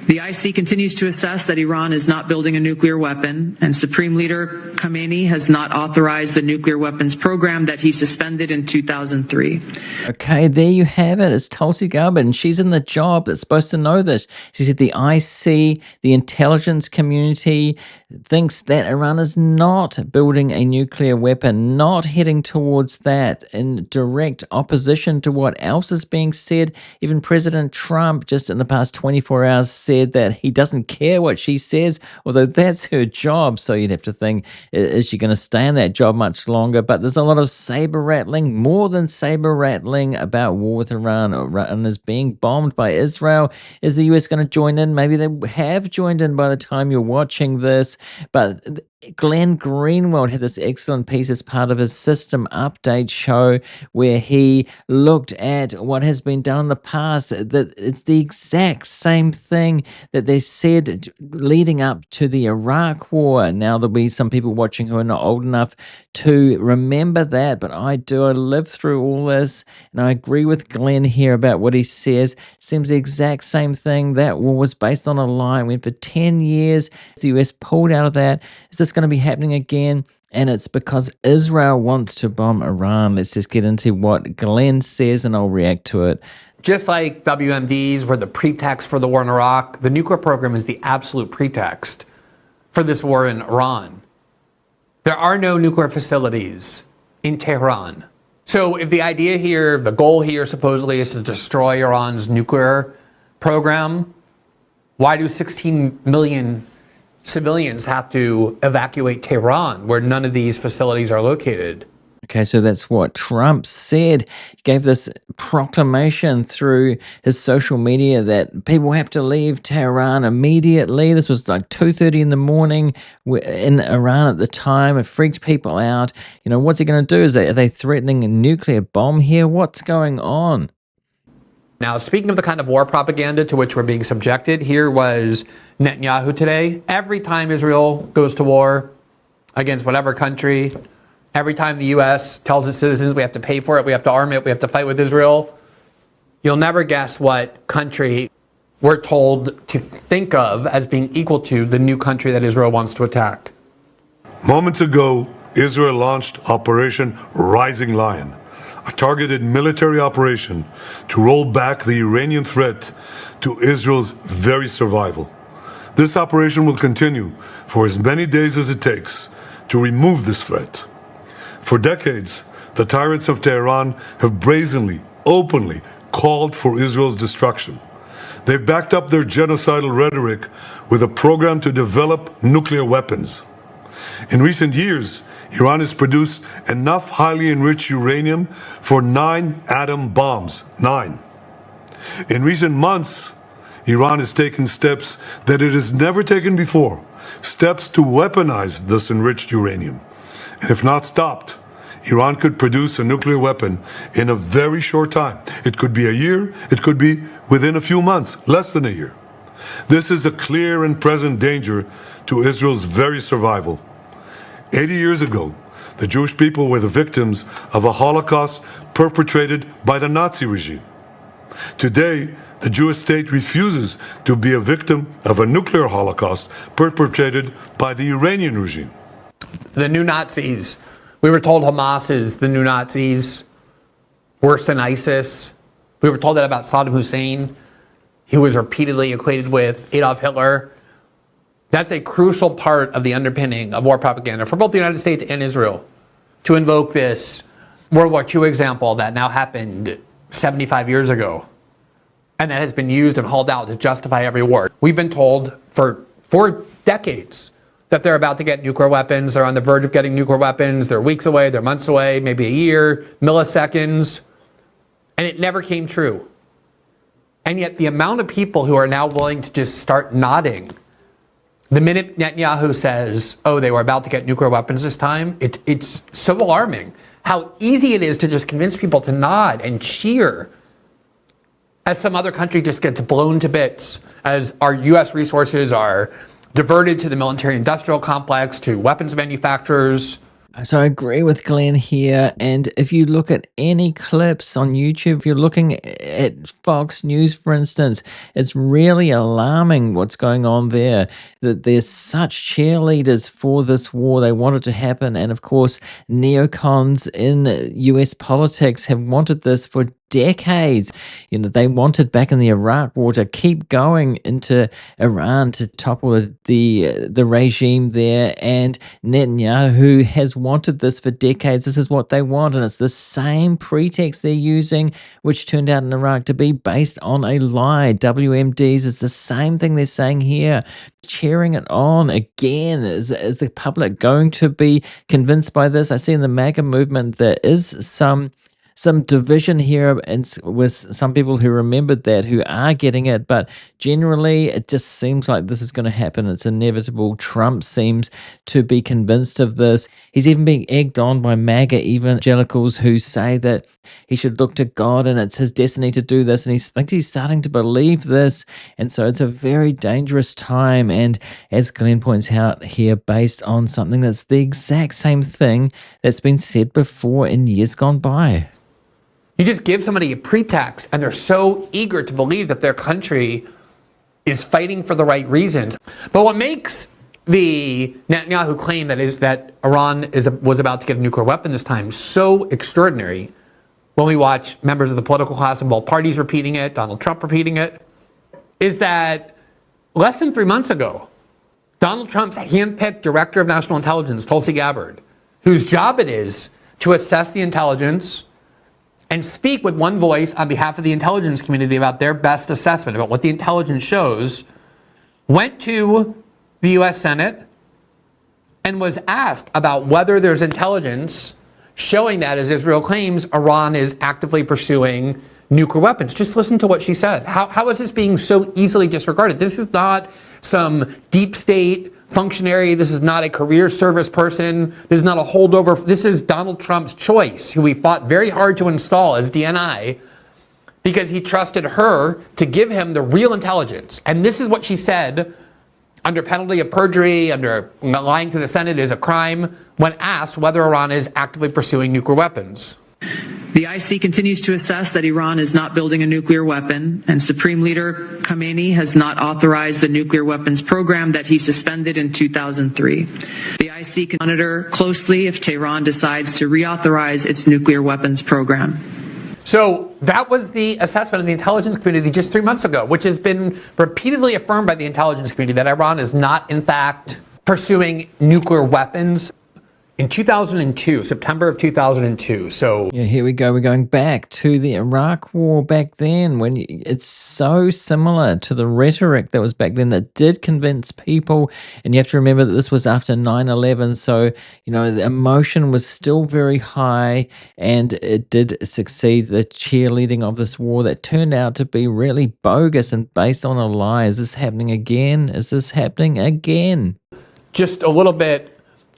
The IC continues to assess that Iran is not building a nuclear weapon, and Supreme Leader Khamenei has not authorized the nuclear weapons program that he suspended in 2003. Okay, there you have it. It's Tulsi Gabbard, and she's in the job that's supposed to know this. She said the IC, the intelligence community, thinks that Iran is not building a nuclear weapon, not heading towards that, in direct opposition to what else is being said. Even President Trump, just in the past 24 hours, said that he doesn't care what she says, although that's her job. So you'd have to think, is she going to stay in that job much longer? But there's a lot of saber rattling, more than saber rattling, about war with Iran. Iran is being bombed by Israel. Is the US going to join in? Maybe they have joined in by the time you're watching this. But Glenn Greenwald had this excellent piece as part of his System Update show where he looked at what has been done in the past, that it's the exact same thing that they said leading up to the Iraq War. Now, there'll be some people watching who are not old enough to remember that, but I do. I lived through all this, and I agree with Glenn here about what he says. Seems the exact same thing. That war was based on a lie. It went for 10 years. The US pulled out of that. Is this going to be happening again? And it's because Israel wants to bomb Iran. Let's just get into what Glenn says, and I'll react to it. Just like WMDs were the pretext for the war in Iraq, the nuclear program is the absolute pretext for this war in Iran. There are no nuclear facilities in Tehran. So if the idea here, the goal here supposedly is to destroy Iran's nuclear program, why do 16 million civilians have to evacuate Tehran, where none of these facilities are located? Okay, so that's what Trump said. He gave this proclamation through his social media that people have to leave Tehran immediately. This was like 2:30 in the morning in Iran at the time. It freaked people out. You know, what's he going to do? Are they threatening a nuclear bomb here? What's going on? Now, speaking of the kind of war propaganda to which we're being subjected, here was Netanyahu today. Every time Israel goes to war against whatever country, every time the U.S. tells its citizens we have to pay for it, we have to arm it, we have to fight with Israel, you'll never guess what country we're told to think of as being equal to the new country that Israel wants to attack. Moments ago, Israel launched Operation Rising Lion, a targeted military operation to roll back the Iranian threat to Israel's very survival. This operation will continue for as many days as it takes to remove this threat. For decades, the tyrants of Tehran have brazenly, openly called for Israel's destruction. They've backed up their genocidal rhetoric with a program to develop nuclear weapons. In recent years, Iran has produced enough highly enriched uranium for 9 atom bombs. 9. In recent months, Iran has taken steps that it has never taken before, steps to weaponize this enriched uranium. And if not stopped, Iran could produce a nuclear weapon in a very short time. It could be a year, it could be within a few months, less than a year. This is a clear and present danger to Israel's very survival. 80 years ago, the Jewish people were the victims of a Holocaust perpetrated by the Nazi regime. Today, the Jewish state refuses to be a victim of a nuclear Holocaust perpetrated by the Iranian regime. The new Nazis. We were told Hamas is the new Nazis, worse than ISIS. We were told that about Saddam Hussein. He was repeatedly equated with Adolf Hitler. That's a crucial part of the underpinning of war propaganda for both the United States and Israel, to invoke this World War II example that now happened 75 years ago, and that has been used and hauled out to justify every war. We've been told for decades that they're about to get nuclear weapons. They're on the verge of getting nuclear weapons. They're weeks away, they're months away, maybe a year, milliseconds. And it never came true. And yet the amount of people who are now willing to just start nodding the minute Netanyahu says, oh, they were about to get nuclear weapons this time, it's so alarming how easy it is to just convince people to nod and cheer as some other country just gets blown to bits, as our U.S. resources are diverted to the military-industrial complex, to weapons manufacturers, So I agree with Glenn here. And if you look at any clips on YouTube, if you're looking at Fox News, for instance, it's really alarming what's going on there. That there's such cheerleaders for this war. They want it to happen. And of course, neocons in US politics have wanted this for decades. They wanted back in the Iraq war to keep going into Iran to topple the regime there, and Netanyahu has wanted this for decades. This is what they want, and it's the same pretext they're using, which turned out in Iraq to be based on a lie. WMDs, it's the same thing they're saying here. Cheering it on again. Is the public going to be convinced by this? I see in the MAGA movement there is some division here, and with some people who remembered that, who are getting it, but generally it just seems like this is going to happen. It's inevitable. Trump seems to be convinced of this. He's even being egged on by MAGA evangelicals who say that he should look to God and it's his destiny to do this, and he thinks he's starting to believe this, and so it's a very dangerous time. And as Glenn points out here, based on something that's the exact same thing that's been said before in years gone by. You just give somebody a pretext, and they're so eager to believe that their country is fighting for the right reasons. But what makes the Netanyahu claim that Iran was about to get a nuclear weapon this time so extraordinary, when we watch members of the political class in both parties repeating it, Donald Trump repeating it, is that less than 3 months ago, Donald Trump's handpicked director of national intelligence, Tulsi Gabbard, whose job it is to assess the intelligence and speak with one voice on behalf of the intelligence community about their best assessment, about what the intelligence shows, went to the U.S. Senate and was asked about whether there's intelligence showing that, as Israel claims, Iran is actively pursuing nuclear weapons. Just listen to what she said. How is this being so easily disregarded? This is not some deep state functionary. This is not a career service person. This is not a holdover. This is Donald Trump's choice, who he fought very hard to install as DNI because he trusted her to give him the real intelligence. And this is what she said under penalty of perjury, under lying to the Senate is a crime, when asked whether Iran is actively pursuing nuclear weapons. The IC continues to assess that Iran is not building a nuclear weapon, and Supreme Leader Khamenei has not authorized the nuclear weapons program that he suspended in 2003. The IC can monitor closely if Tehran decides to reauthorize its nuclear weapons program. So that was the assessment of the intelligence community just 3 months ago, which has been repeatedly affirmed by the intelligence community, that Iran is not, in fact, pursuing nuclear weapons. In 2002, September of 2002, so... Yeah, here we go. We're going back to the Iraq war back then, when it's so similar to the rhetoric that was back then that did convince people. And you have to remember that this was after 9/11, so, the emotion was still very high, and it did succeed, the cheerleading of this war that turned out to be really bogus and based on a lie. Is this happening again? Is this happening again? Just a little bit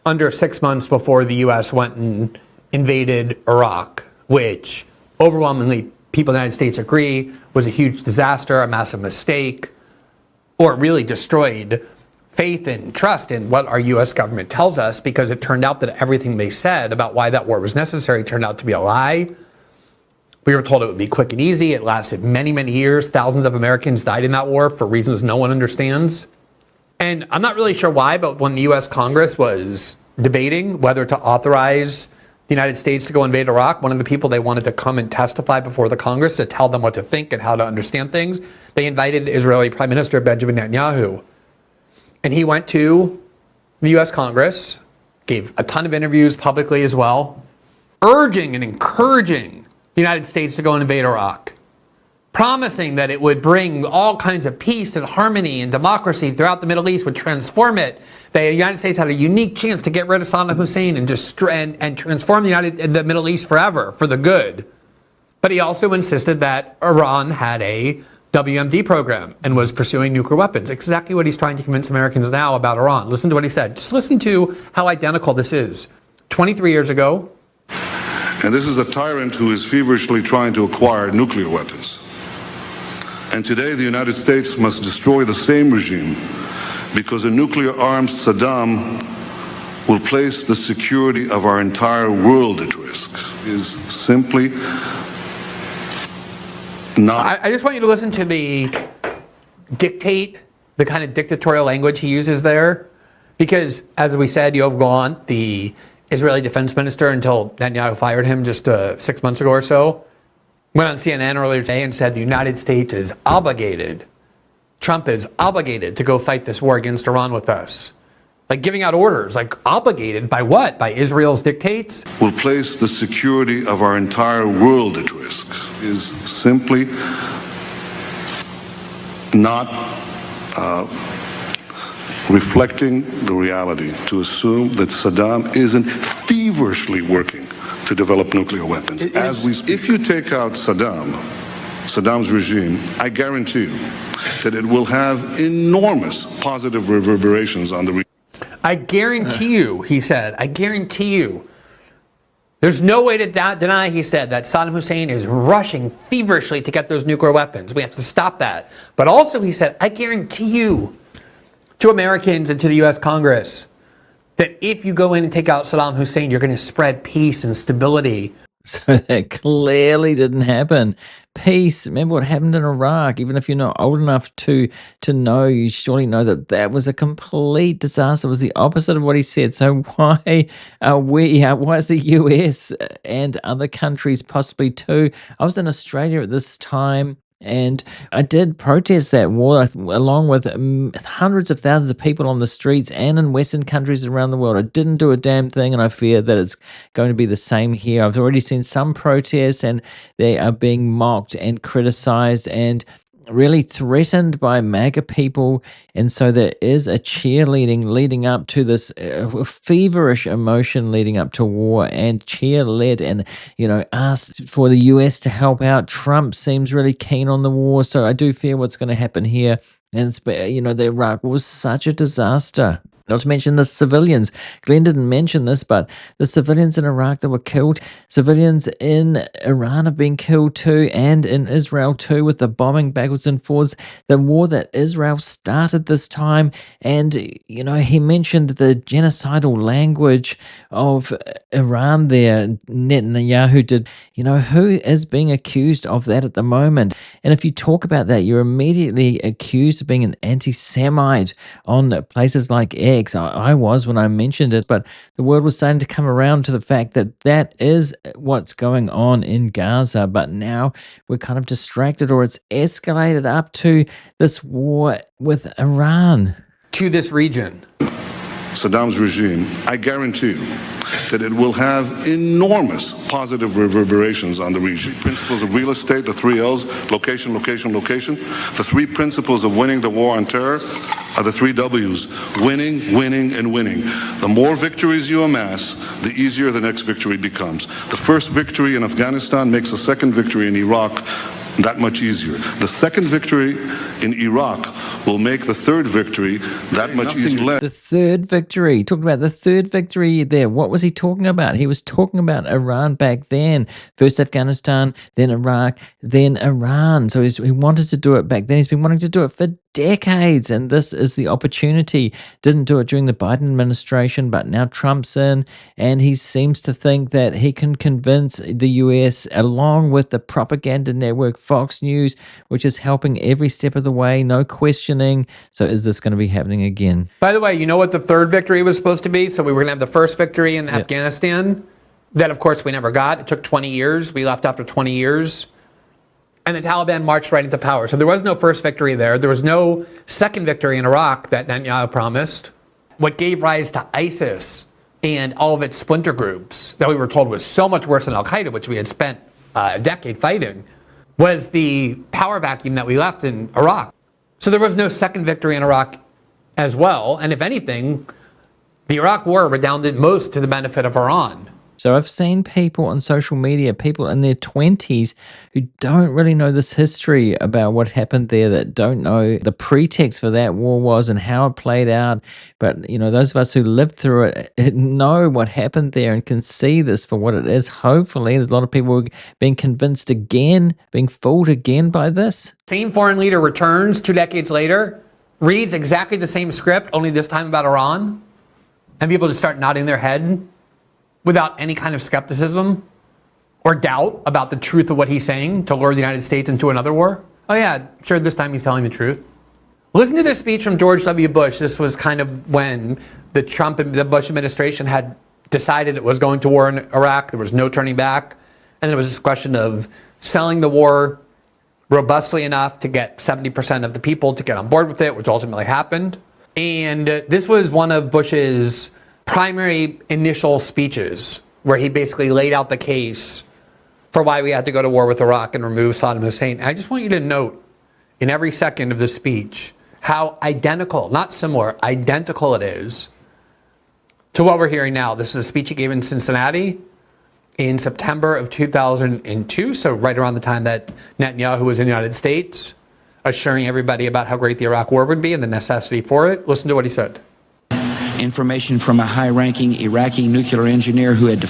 under 6 months before the U.S. went and invaded Iraq, which overwhelmingly people in the United States agree was a huge disaster, a massive mistake, or really destroyed faith and trust in what our U.S. government tells us, because it turned out that everything they said about why that war was necessary turned out to be a lie. We were told it would be quick and easy. It lasted many, many years. Thousands of Americans died in that war for reasons no one understands. And I'm not really sure why, but when the U.S. Congress was debating whether to authorize the United States to go invade Iraq, one of the people they wanted to come and testify before the Congress to tell them what to think and how to understand things, they invited Israeli Prime Minister Benjamin Netanyahu. And he went to the U.S. Congress, gave a ton of interviews publicly as well, urging and encouraging the United States to go and invade Iraq, promising that it would bring all kinds of peace and harmony and democracy throughout the Middle East, would transform it. The United States had a unique chance to get rid of Saddam Hussein and transform the Middle East forever for the good. But he also insisted that Iran had a WMD program and was pursuing nuclear weapons. Exactly what he's trying to convince Americans now about Iran. Listen to what he said. Just listen to how identical this is. 23 years ago. And this is a tyrant who is feverishly trying to acquire nuclear weapons. And today the United States must destroy the same regime, because a nuclear-armed Saddam will place the security of our entire world at risk is simply not. I just want you to listen to the kind of dictatorial language he uses there. Because, as we said, Yoav Gallant, the Israeli defense minister, until Netanyahu fired him just 6 months ago or so, went on CNN earlier today and said the United States is obligated, Trump is obligated to go fight this war against Iran with us. Like giving out orders, like obligated by what? By Israel's dictates? Will place the security of our entire world at risk is simply not reflecting the reality to assume that Saddam isn't feverishly working to develop nuclear weapons as we speak. If you take out Saddam's regime, I guarantee you that it will have enormous positive reverberations on the region. I guarantee you, he said, I guarantee you. There's no way to deny, he said, that Saddam Hussein is rushing feverishly to get those nuclear weapons. We have to stop that. But also, he said, I guarantee you to Americans and to the U.S. Congress that if you go in and take out Saddam Hussein, you're going to spread peace and stability. So that clearly didn't happen. Peace. Remember what happened in Iraq. Even if you're not old enough to know, you surely know that was a complete disaster. It was the opposite of what he said. So why is the US and other countries possibly too? I was in Australia at this time, and I did protest that war along with hundreds of thousands of people on the streets and in Western countries around the world. I didn't do a damn thing, and I fear that it's going to be the same here. I've already seen some protests, and they are being mocked and criticized and really threatened by MAGA people. And so there is a cheerleading leading up to this feverish emotion leading up to war, and cheer-led and, asked for the US to help out. Trump seems really keen on the war. So I do fear what's going to happen here. And it's, the Iraq was such a disaster. Not to mention the civilians. Glenn didn't mention this, but the civilians in Iraq that were killed, civilians in Iran have been killed too, and in Israel too, with the bombing backwards and forwards. The war that Israel started this time, and, he mentioned the genocidal language of Iran there. Netanyahu did. Who is being accused of that at the moment? And if you talk about that, you're immediately accused of being an anti-Semite on places like X. I was when I mentioned it, but the world was starting to come around to the fact that is what's going on in Gaza. But now we're kind of distracted, or it's escalated up to this war with Iran. To this region. Saddam's regime, I guarantee you that it will have enormous positive reverberations on the region. Principles of real estate, the 3 L's, location, location, location. The 3 principles of winning the war on terror are the 3 W's, winning, winning, and winning. The more victories you amass, the easier the next victory becomes. The first victory in Afghanistan makes the second victory in Iraq that much easier. The second victory in Iraq will make the third victory that much easier. The third victory. Talking about the third victory there. What was he talking about? He was talking about Iran back then. First Afghanistan, then Iraq, then Iran. So he wanted to do it back then. He's been wanting to do it for decades, and this is the opportunity. Didn't do it during the Biden administration, but now Trump's in, and he seems to think that he can convince the US, along with the propaganda network Fox News, which is helping every step of the way, no questioning. So is this going to be happening again? By the way, you know what the third victory was supposed to be? So we were going to have the first victory in Afghanistan. That, of course, we never got. It took 20 years. We left after 20 years. And the Taliban marched right into power. So there was no first victory there. There was no second victory in Iraq that Netanyahu promised. What gave rise to ISIS and all of its splinter groups that we were told was so much worse than Al-Qaeda, which we had spent a decade fighting, was the power vacuum that we left in Iraq. So there was no second victory in Iraq as well. And if anything, the Iraq war redounded most to the benefit of Iran. So I've seen people on social media, people in their 20s who don't really know this history about what happened there, that don't know the pretext for that war was and how it played out. But, those of us who lived through it know what happened there and can see this for what it is. Hopefully, there's a lot of people being convinced again, being fooled again by this. Same foreign leader returns 2 decades later, reads exactly the same script, only this time about Iran. and people just start nodding their head without any kind of skepticism or doubt about the truth of what he's saying to lure the United States into another war? Oh yeah, sure, this time he's telling the truth. Listen to this speech from George W. Bush. This was kind of when the Bush administration had decided it was going to war in Iraq. There was no turning back. And it was this question of selling the war robustly enough to get 70% of the people to get on board with it, which ultimately happened. And this was one of Bush's primary initial speeches, where he basically laid out the case for why we had to go to war with Iraq and remove Saddam Hussein. And I just want you to note in every second of this speech how identical, not similar, identical it is to what we're hearing now. This is a speech he gave in Cincinnati in September of 2002, so right around the time that Netanyahu was in the United States, assuring everybody about how great the Iraq war would be and the necessity for it. Listen to what he said. Information from a high-ranking Iraqi nuclear engineer who had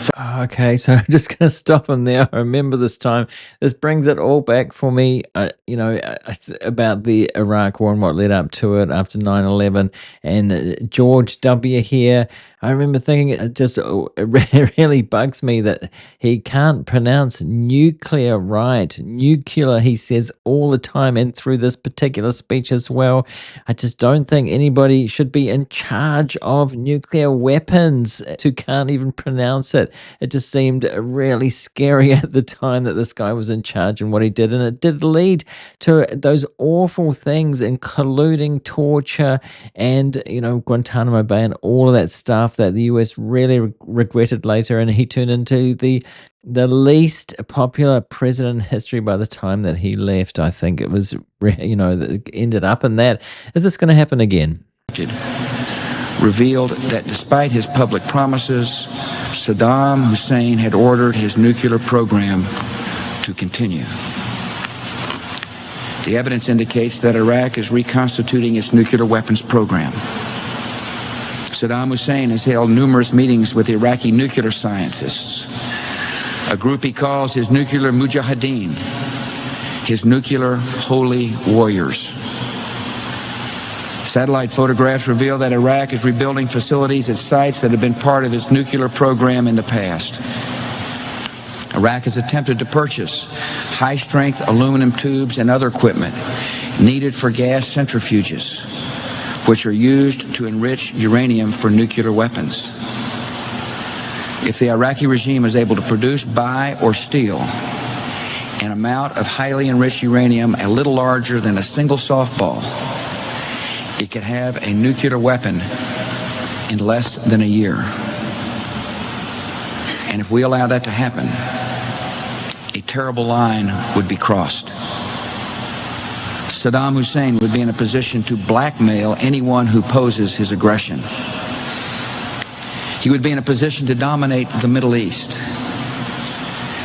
Okay, so I'm just going to stop him there. I remember this time. This brings it all back for me, about the Iraq war and what led up to it after 9/11. And George W. here, I remember thinking it really bugs me that he can't pronounce nuclear right. Nuclear, he says all the time, and through this particular speech as well. I just don't think anybody should be in charge of nuclear weapons who can't even pronounce it. It just seemed really scary at the time that this guy was in charge and what he did. And it did lead to those awful things, including torture and, Guantanamo Bay and all of that stuff that the US really regretted later. And he turned into the least popular president in history by the time that he left. I think it was, that ended up in that. Is this going to happen again? revealed that despite his public promises, Saddam Hussein had ordered his nuclear program to continue. The evidence indicates that Iraq is reconstituting its nuclear weapons program. Saddam Hussein has held numerous meetings with Iraqi nuclear scientists, a group he calls his nuclear mujahideen, his nuclear holy warriors. Satellite photographs reveal that Iraq is rebuilding facilities at sites that have been part of its nuclear program in the past. Iraq has attempted to purchase high-strength aluminum tubes and other equipment needed for gas centrifuges, which are used to enrich uranium for nuclear weapons. If the Iraqi regime is able to produce, buy, or steal an amount of highly enriched uranium a little larger than a single softball, it could have a nuclear weapon in less than a year. And if we allow that to happen, a terrible line would be crossed. Saddam Hussein would be in a position to blackmail anyone who opposes his aggression. He would be in a position to dominate the Middle East.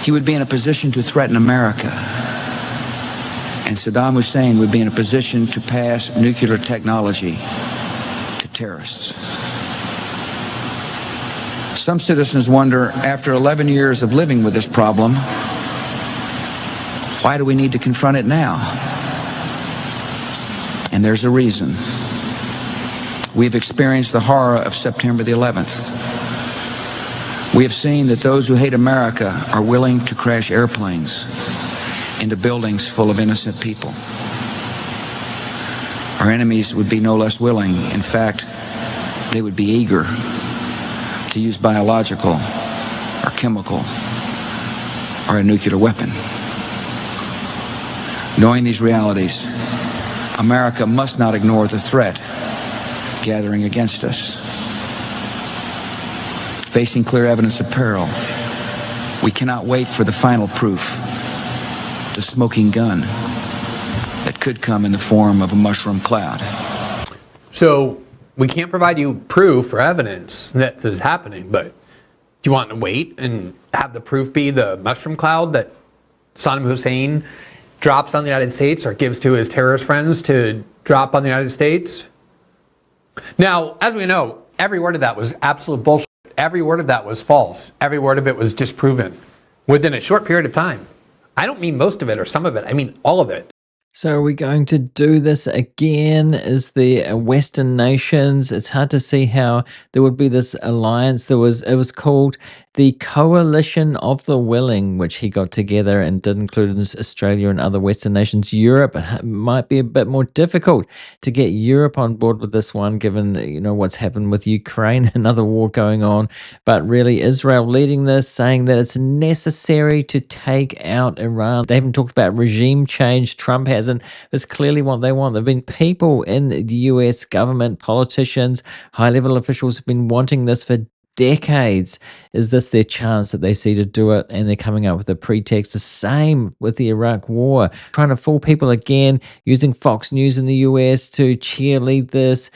He would be in a position to threaten America. And Saddam Hussein would be in a position to pass nuclear technology to terrorists. Some citizens wonder, after 11 years of living with this problem, why do we need to confront it now? And there's a reason. We've experienced the horror of September the 11th. We have seen that those who hate America are willing to crash airplanes into buildings full of innocent people. Our enemies would be no less willing. In fact, they would be eager to use biological or chemical or a nuclear weapon. Knowing these realities, America must not ignore the threat gathering against us. Facing clear evidence of peril, we cannot wait for the final proof, the smoking gun that could come in the form of a mushroom cloud. So we can't provide you proof or evidence that this is happening, but do you want to wait and have the proof be the mushroom cloud that Saddam Hussein drops on the United States or gives to his terrorist friends to drop on the United States? Now, as we know, every word of that was absolute bullshit. Every word of that was false. Every word of it was disproven within a short period of time. I don't mean most of it or some of it. I mean all of it. So are we going to do this again as the Western nations? It's hard to see how there would be this alliance. It was called the Coalition of the Willing, which he got together and did include Australia and other Western nations. Europe, it might be a bit more difficult to get Europe on board with this one, given what's happened with Ukraine, another war going on. But really, Israel leading this, saying that it's necessary to take out Iran. They haven't talked about regime change. Trump hasn't. It's clearly what they want. There have been people in the US government, politicians, high-level officials have been wanting this for decades. Is this their chance that they see to do it? And they're coming up with a pretext. The same with the Iraq war, trying to fool people again, using Fox News in the US to cheerlead this.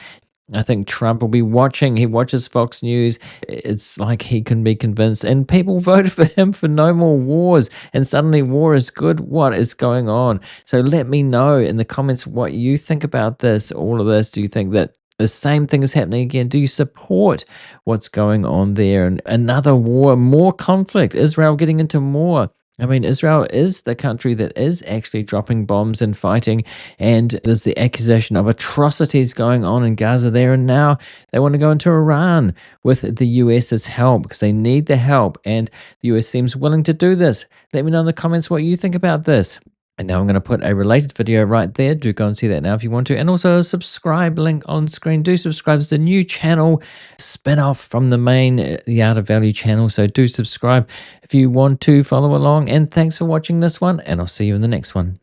I think Trump will be watching. He watches Fox News. It's like he can be convinced. And people voted for him for no more wars. And suddenly war is good. What is going on? So let me know in the comments what you think about this, all of this. Do you think that the same thing is happening again? Do you support what's going on there? And another war, more conflict, Israel getting into more. I mean, Israel is the country that is actually dropping bombs and fighting, and there's the accusation of atrocities going on in Gaza there, and now they want to go into Iran with the US's help because they need the help, and the US seems willing to do this. Let me know in the comments what you think about this. And now I'm going to put a related video right there. Do go and see that now if you want to. And also a subscribe link on screen. Do subscribe. It's a new channel, spin-off from the main The Art of Value channel. So do subscribe if you want to follow along. And thanks for watching this one. And I'll see you in the next one.